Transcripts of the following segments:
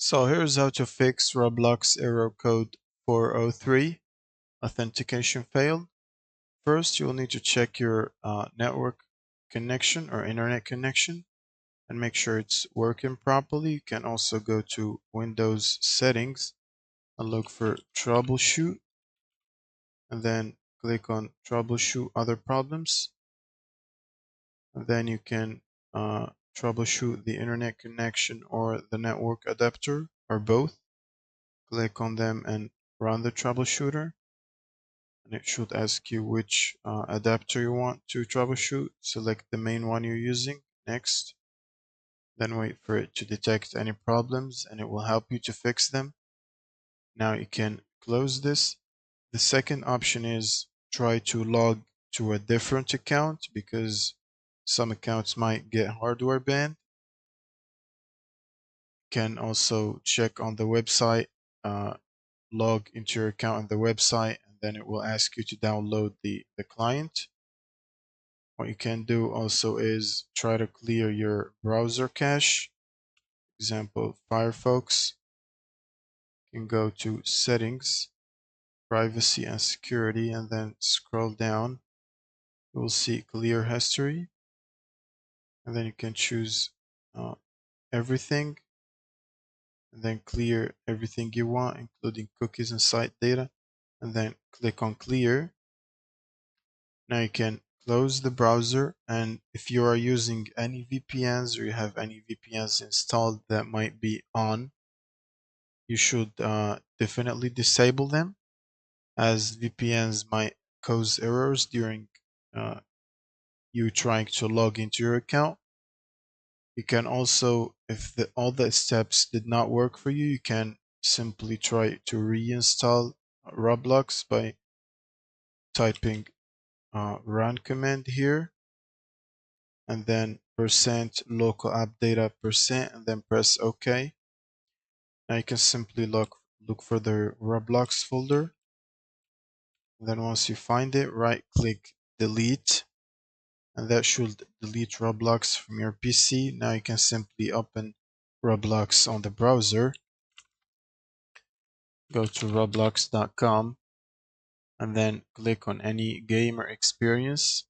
So here's how to fix Roblox Error Code 403, Authentication Failed. First, you'll need to check your network connection or internet connection and make sure it's working properly. You can also go to Windows Settings and look for Troubleshoot, and then click on Troubleshoot Other Problems. And then you can troubleshoot the internet connection or the network adapter or both. Click on them and run the troubleshooter, and it should ask you which adapter you want to troubleshoot. Select the main one you're using. Next, then wait for it to detect any problems and it will help you to fix them. Now you can close this. The second option is try to log to a different account because some accounts might get hardware banned. You can also check on the website, log into your account on the website, and then it will ask you to download the client. What you can do also is try to clear your browser cache. Example, Firefox. You can go to Settings, Privacy and Security, and then scroll down. You will see Clear History, and then you can choose Everything, and then clear everything you want, including cookies and site data, and then click on Clear. Now you can close the browser, and if you are using any VPNs or you have any VPNs installed that might be on, you should definitely disable them, as VPNs might cause errors during you trying to log into your account. You can also, if all the steps did not work for you, you can simply try to reinstall Roblox by typing run command here, and then %local app data %, and then press OK. Now you can simply look for the Roblox folder. And then once you find it, right click delete, and that should delete Roblox from your PC. Now you can simply open Roblox on the browser. Go to roblox.com and then click on any game or experience,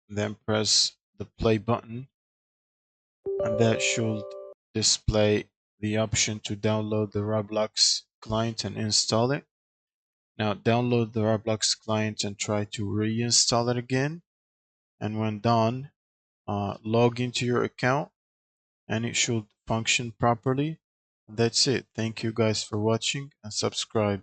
and then press the play button, and that should display the option to download the Roblox client and install it. Now download the Roblox client and try to reinstall it again, and when done, log into your account and it should function properly. That's it. Thank you guys for watching, and subscribe.